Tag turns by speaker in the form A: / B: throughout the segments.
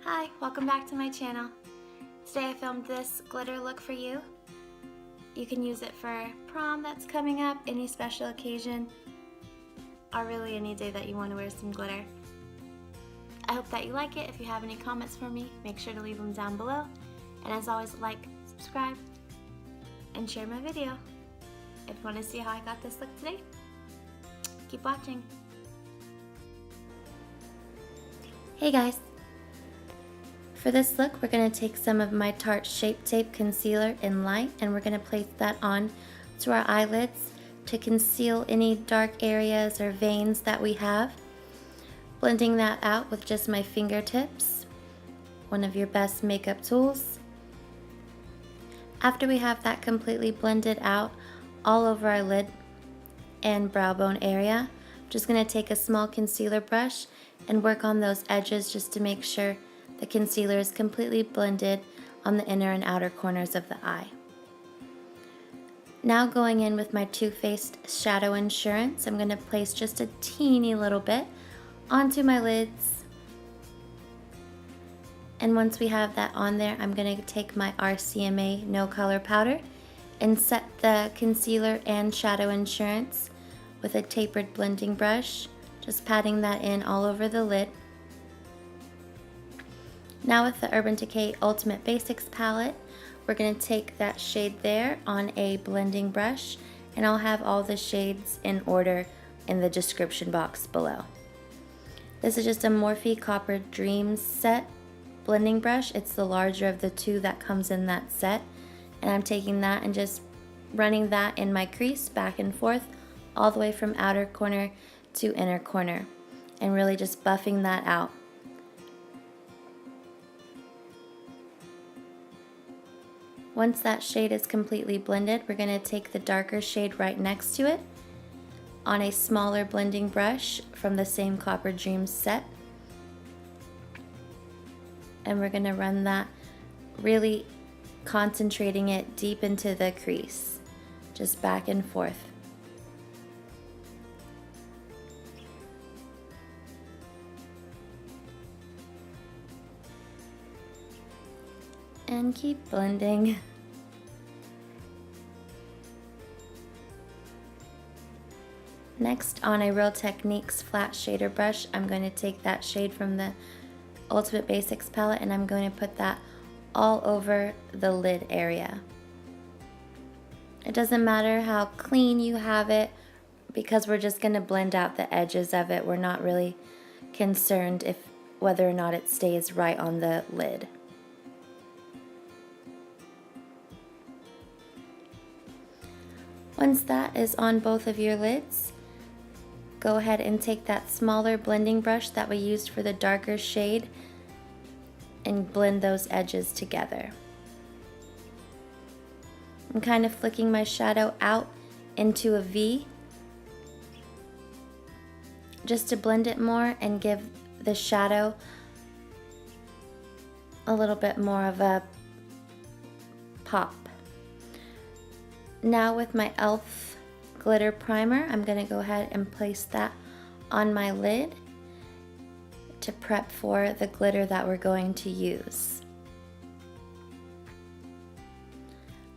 A: Hi, welcome back to my channel. Today I filmed this glitter look for you. You can use it for prom that's coming up, any special occasion, or really any day that you want to wear some glitter. I hope that you like it. If you have any comments for me, make sure to leave them down below. And as always, like, subscribe, and share my video. If you want to see how I got this look today, keep watching. Hey guys! For this look, we're going to take some of my Tarte Shape Tape Concealer in Light and we're going to place that on to our eyelids to conceal any dark areas or veins that we have. Blending that out with just my fingertips, one of your best makeup tools. After we have that completely blended out all over our lid and brow bone area, I'm just going to take a small concealer brush and work on those edges just to make sure the concealer is completely blended on the inner and outer corners of the eye. Now going in with my Too Faced Shadow Insurance, I'm going to place just a teeny little bit onto my lids. And once we have that on there, I'm going to take my RCMA No Color Powder and set the concealer and Shadow Insurance with a tapered blending brush, just patting that in all over the lid. Now with the Urban Decay Ultimate Basics Palette, we're going to take that shade there on a blending brush, and I'll have all the shades in order in the description box below. This is just a Morphe Copper Dreams Set blending brush. It's the larger of the two that comes in that set, and I'm taking that and just running that in my crease back and forth all the way from outer corner to inner corner, and really just buffing that out. Once that shade is completely blended, we're going to take the darker shade right next to it on a smaller blending brush from the same Copper Dreams set. And we're going to run that, really concentrating it deep into the crease, just back and forth. And keep blending. Next, on a Real Techniques flat shader brush, I'm going to take that shade from the Ultimate Basics palette and I'm going to put that all over the lid area. It doesn't matter how clean you have it because we're just going to blend out the edges of it. We're not really concerned whether or not it stays right on the lid. Once that is on both of your lids, go ahead and take that smaller blending brush that we used for the darker shade and blend those edges together. I'm kind of flicking my shadow out into a V just to blend it more and give the shadow a little bit more of a pop. Now with my e.l.f. glitter primer, I'm going to go ahead and place that on my lid to prep for the glitter that we're going to use.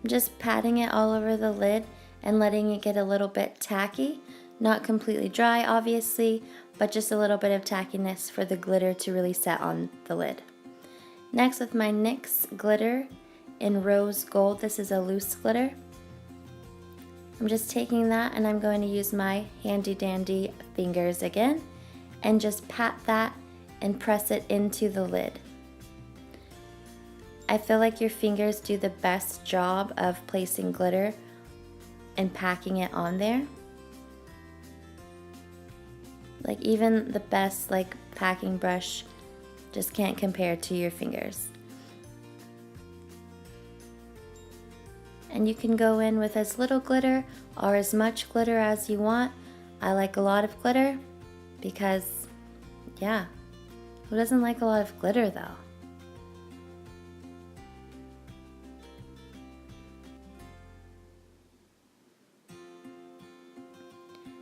A: I'm just patting it all over the lid and letting it get a little bit tacky. Not completely dry, obviously, but just a little bit of tackiness for the glitter to really set on the lid. Next, with my NYX glitter in Rose Gold, this is a loose glitter. I'm just taking that and I'm going to use my handy dandy fingers again and just pat that and press it into the lid. I feel like your fingers do the best job of placing glitter and packing it on there. Like even the best packing brush just can't compare to your fingers. And you can go in with as little glitter or as much glitter as you want. I like a lot of glitter because, yeah, who doesn't like a lot of glitter though?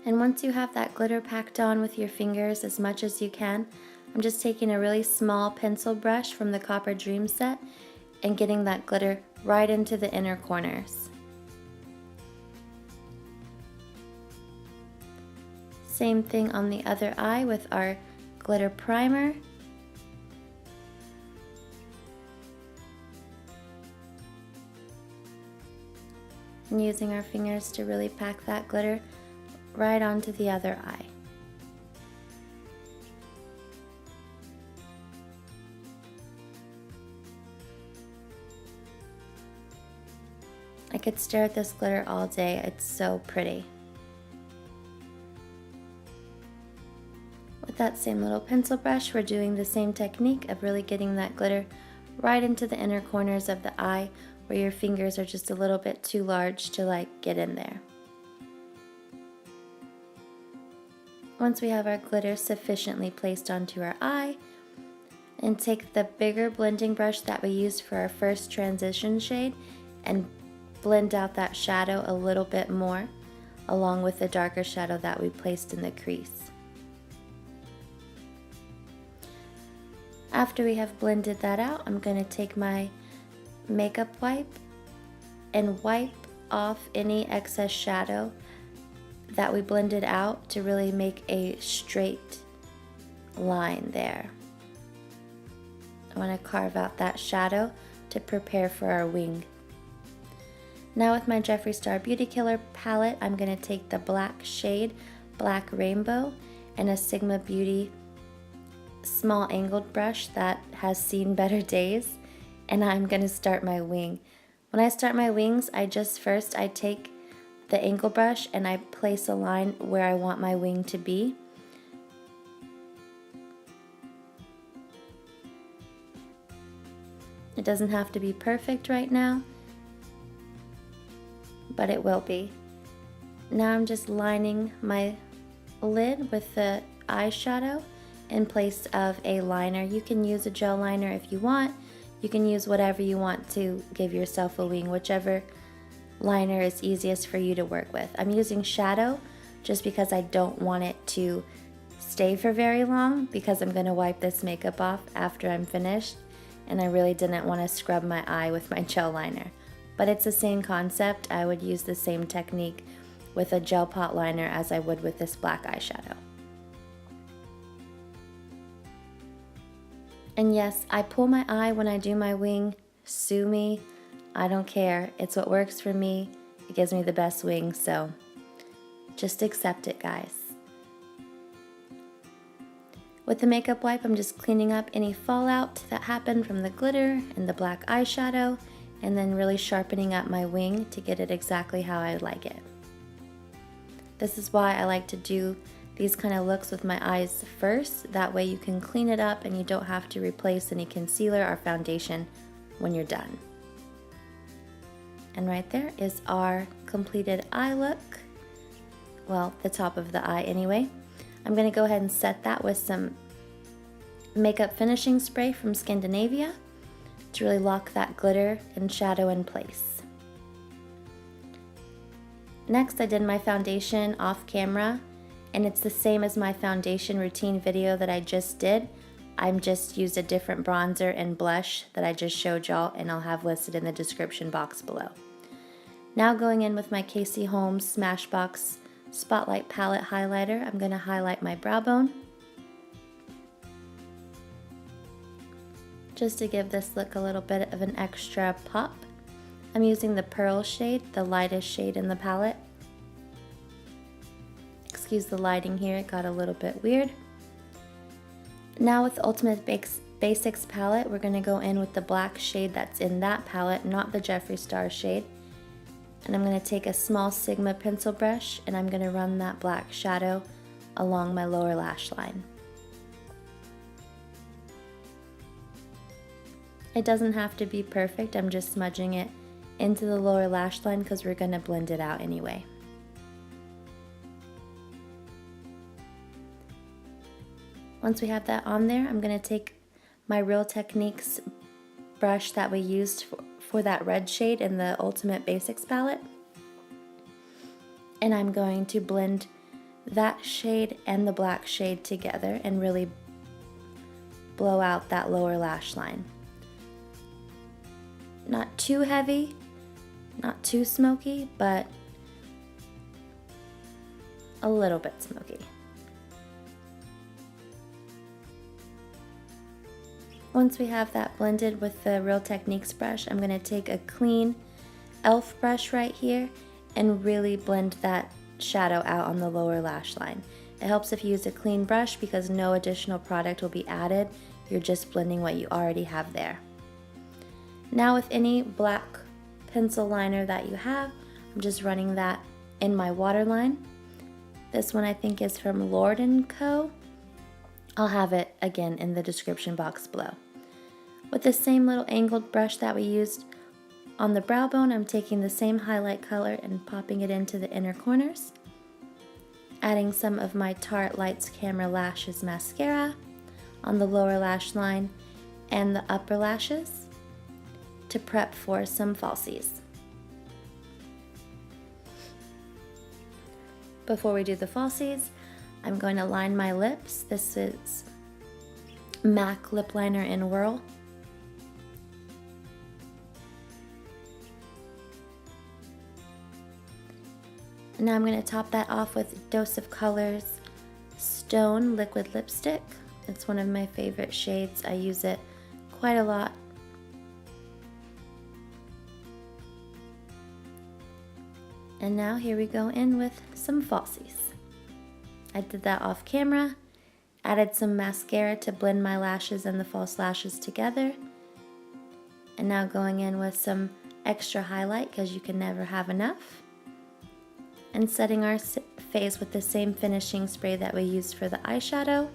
A: And once you have that glitter packed on with your fingers as much as you can, I'm just taking a really small pencil brush from the Copper Dreams Set and getting that glitter right into the inner corners. Same thing on the other eye with our glitter primer. And using our fingers to really pack that glitter right onto the other eye. I could stare at this glitter all day, it's so pretty. With that same little pencil brush, we're doing the same technique of really getting that glitter right into the inner corners of the eye where your fingers are just a little bit too large to get in there. Once we have our glitter sufficiently placed onto our eye, and take the bigger blending brush that we used for our first transition shade and blend out that shadow a little bit more along with the darker shadow that we placed in the crease. After we have blended that out, I'm going to take my makeup wipe and wipe off any excess shadow that we blended out to really make a straight line there. I want to carve out that shadow to prepare for our wing. Now with my Jeffree Star Beauty Killer palette, I'm going to take the black shade, Black Rainbow, and a Sigma Beauty small angled brush that has seen better days, and I'm going to start my wing. When I start my wings, I take the angle brush and I place a line where I want my wing to be. It doesn't have to be perfect right now, but it will be. Now I'm just lining my lid with the eyeshadow in place of a liner. You can use a gel liner if you want. You can use whatever you want to give yourself a wing, whichever liner is easiest for you to work with. I'm using shadow just because I don't want it to stay for very long, because I'm going to wipe this makeup off after I'm finished, and I really didn't want to scrub my eye with my gel liner. But it's the same concept. I would use the same technique with a gel pot liner as I would with this black eyeshadow. And yes, I pull my eye when I do my wing. Sue me, I don't care. It's what works for me. It gives me the best wing, so just accept it, guys. With the makeup wipe, I'm just cleaning up any fallout that happened from the glitter and the black eyeshadow, and then really sharpening up my wing to get it exactly how I like it. This is why I like to do these kind of looks with my eyes first. That way you can clean it up and you don't have to replace any concealer or foundation when you're done. And right there is our completed eye look. Well, the top of the eye anyway. I'm going to go ahead and set that with some makeup finishing spray from Skindinavia to really lock that glitter and shadow in place. Next, I did my foundation off camera, and it's the same as my foundation routine video that I just did. I'm just used a different bronzer and blush that I just showed y'all, and I'll have listed in the description box below. Now going in with my Casey Holmes Smashbox Spotlight Palette Highlighter, I'm going to highlight my brow bone, just to give this look a little bit of an extra pop. I'm using the Pearl shade, the lightest shade in the palette. Excuse the lighting here, it got a little bit weird. Now with Ultimate Basics Palette, we're going to go in with the black shade that's in that palette, not the Jeffree Star shade. And I'm going to take a small Sigma pencil brush and I'm going to run that black shadow along my lower lash line. It doesn't have to be perfect, I'm just smudging it into the lower lash line because we're going to blend it out anyway. Once we have that on there, I'm going to take my Real Techniques brush that we used for that red shade in the Ultimate Basics palette, and I'm going to blend that shade and the black shade together and really blow out that lower lash line. Not too heavy, not too smoky, but a little bit smoky. Once we have that blended with the Real Techniques brush, I'm going to take a clean e.l.f. brush right here and really blend that shadow out on the lower lash line. It helps if you use a clean brush because no additional product will be added. You're just blending what you already have there. Now with any black pencil liner that you have, I'm just running that in my waterline. This one I think is from Lord & Co. I'll have it again in the description box below. With the same little angled brush that we used on the brow bone, I'm taking the same highlight color and popping it into the inner corners. Adding some of my Tarte Lights Camera Lashes mascara on the lower lash line and the upper lashes to prep for some falsies. Before we do the falsies, I'm going to line my lips. This is MAC lip liner in Whirl. Now I'm going to top that off with Dose of Colors Stone Liquid Lipstick. It's one of my favorite shades. I use it quite a lot. And now here we go in with some falsies. I did that off camera, added some mascara to blend my lashes and the false lashes together. And now going in with some extra highlight because you can never have enough. And setting our face with the same finishing spray that we used for the eyeshadow,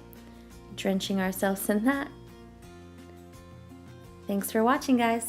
A: drenching ourselves in that. Thanks for watching, guys.